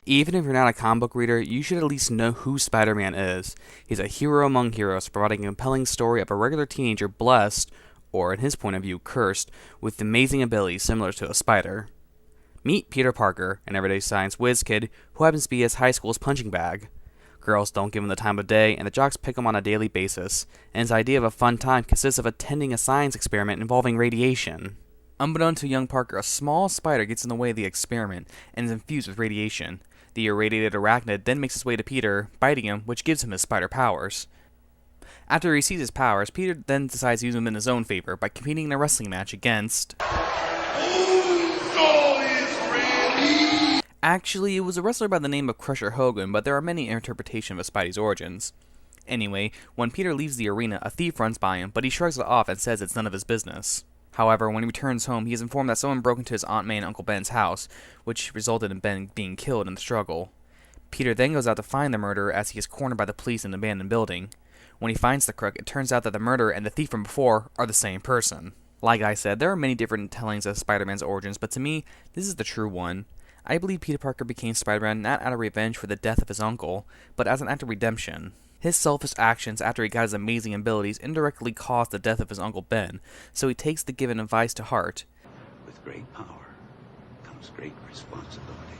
Even if you're not a comic book reader, you should at least know who Spider-Man is. He's a hero among heroes, providing a compelling story of a regular teenager blessed, or in his point of view, cursed, with amazing abilities similar to a spider. Meet Peter Parker, an everyday science whiz kid who happens to be his high school's punching bag. Girls don't give him the time of day, and the jocks pick him on a daily basis, and his idea of a fun time consists of attending a science experiment involving radiation. Unbeknown to young Parker, a small spider gets in the way of the experiment and is infused with radiation. The irradiated arachnid then makes its way to Peter, biting him, which gives him his spider powers. After he receives his powers, Peter then decides to use them in his own favor by competing in a wrestling match against... Actually, it was a wrestler by the name of Crusher Hogan, but there are many interpretations of Spidey's origins. Anyway, when Peter leaves the arena, a thief runs by him, but he shrugs it off and says it's none of his business. However, when he returns home, he is informed that someone broke into his Aunt May and Uncle Ben's house, which resulted in Ben being killed in the struggle. Peter then goes out to find the murderer as he is cornered by the police in an abandoned building. When he finds the crook, it turns out that the murderer and the thief from before are the same person. Like I said, there are many different tellings of Spider-Man's origins, but to me, this is the true one. I believe Peter Parker became Spider-Man not out of revenge for the death of his uncle, but as an act of redemption. His selfish actions after he got his amazing abilities indirectly caused the death of his Uncle Ben, so he takes the given advice to heart. With great power comes great responsibility.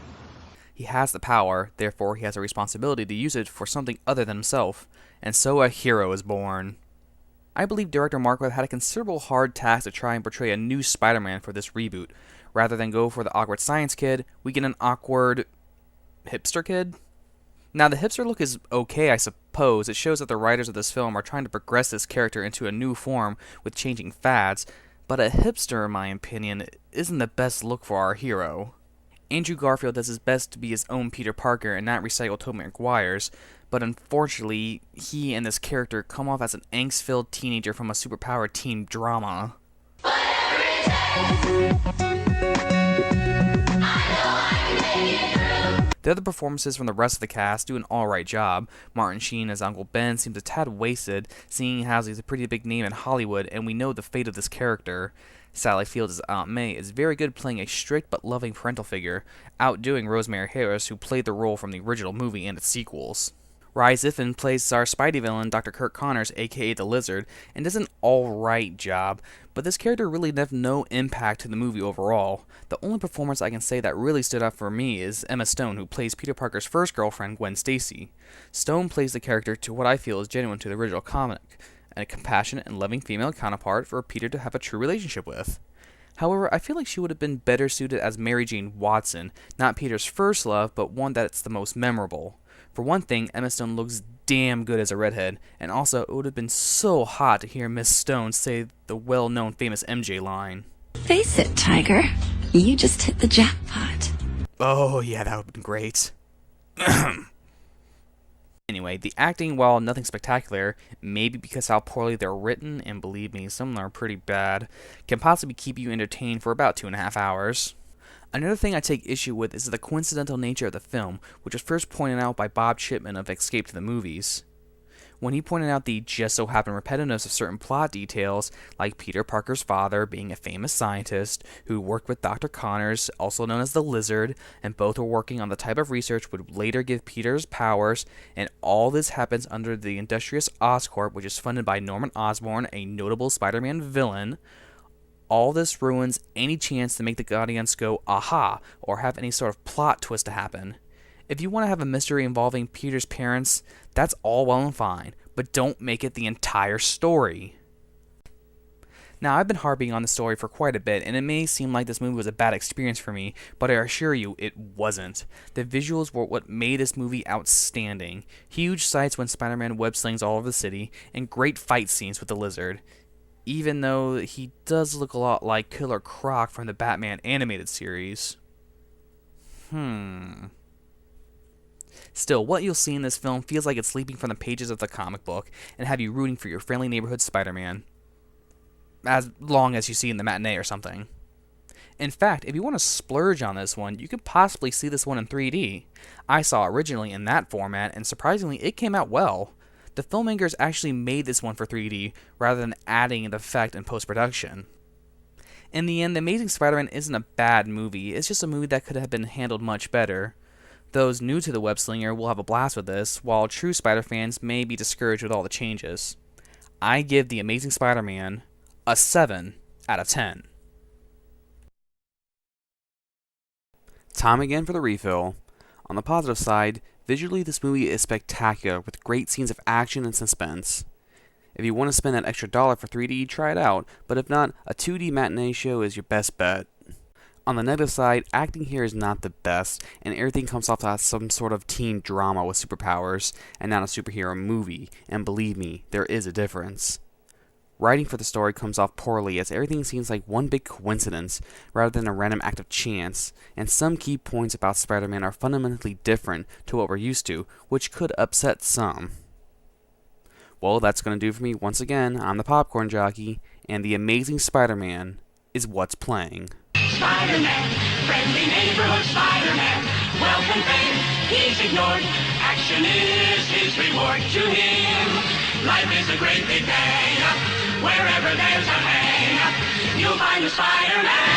He has the power, therefore he has a responsibility to use it for something other than himself, and so a hero is born. I believe director Mark Webb had a considerable hard task to try and portray a new Spider-Man for this reboot. Rather than go for the awkward science kid, we get an awkward... hipster kid? Now, the hipster look is okay, I suppose. It shows that the writers of this film are trying to progress this character into a new form with changing fads, but a hipster, in my opinion, isn't the best look for our hero. Andrew Garfield does his best to be his own Peter Parker and not recycle Tobey Maguire's, but unfortunately, he and this character come off as an angst-filled teenager from a superpowered teen drama. The other performances from the rest of the cast do an alright job. Martin Sheen as Uncle Ben seems a tad wasted, seeing as he's a pretty big name in Hollywood and we know the fate of this character. Sally Fields as Aunt May is very good playing a strict but loving parental figure, outdoing Rosemary Harris, who played the role from the original movie and its sequels. Rhys Ifan plays our Spidey villain, Dr. Kirk Connors, aka the Lizard, and does an alright job, but this character really left no impact to the movie overall. The only performance I can say that really stood out for me is Emma Stone, who plays Peter Parker's first girlfriend, Gwen Stacy. Stone plays the character to what I feel is genuine to the original comic, a compassionate and loving female counterpart for Peter to have a true relationship with. However, I feel like she would have been better suited as Mary Jane Watson, not Peter's first love, but one that's the most memorable. For one thing, Emma Stone looks damn good as a redhead, and also it would have been so hot to hear Miss Stone say the well-known famous MJ line. Face it, Tiger. You just hit the jackpot. Oh yeah, that would have been great. Anyway, the acting, while nothing spectacular, maybe because how poorly they're written, and believe me, some of them are pretty bad, can possibly keep you entertained for about 2.5 hours. Another thing I take issue with is the coincidental nature of the film, which was first pointed out by Bob Chipman of Escape to the Movies. When he pointed out the just-so-happen repetitiveness of certain plot details, like Peter Parker's father being a famous scientist who worked with Dr. Connors, also known as the Lizard, and both were working on the type of research would later give Peter's powers, and all this happens under the Industrious Oscorp, which is funded by Norman Osborn, a notable Spider-Man villain. All this ruins any chance to make the audience go, aha, or have any sort of plot twist to happen. If you want to have a mystery involving Peter's parents, that's all well and fine, but don't make it the entire story. Now, I've been harping on the story for quite a bit, and it may seem like this movie was a bad experience for me, but I assure you, it wasn't. The visuals were what made this movie outstanding. Huge sights when Spider-Man web slings all over the city, and great fight scenes with the Lizard. Even though he does look a lot like Killer Croc from the Batman animated series. Still, what you'll see in this film feels like it's leaping from the pages of the comic book and have you rooting for your friendly neighborhood Spider-Man. As long as you see in the matinee or something. In fact, if you want to splurge on this one, you could possibly see this one in 3D. I saw it originally in that format, and surprisingly, it came out well. The filmmakers actually made this one for 3D, rather than adding an effect in post-production. In the end, The Amazing Spider-Man isn't a bad movie, it's just a movie that could have been handled much better. Those new to the web slinger will have a blast with this, while true Spider fans may be discouraged with all the changes. I give The Amazing Spider-Man a 7 out of 10. Time again for the refill. On the positive side, visually this movie is spectacular with great scenes of action and suspense. If you want to spend that extra dollar for 3D, try it out, but if not, a 2D matinee show is your best bet. On the negative side, acting here is not the best, and everything comes off as some sort of teen drama with superpowers, and not a superhero movie, and believe me, there is a difference. Writing for the story comes off poorly as everything seems like one big coincidence rather than a random act of chance, and some key points about Spider-Man are fundamentally different to what we're used to, which could upset some. Well, that's going to do for me once again. I'm the Popcorn Jockey, and The Amazing Spider-Man is what's playing. Spider-Man, friendly neighborhood Spider-Man, wealth and fame, he's ignored, action is his reward to him. Life is a great big day, wherever there's a hang, you'll find the Spider-Man.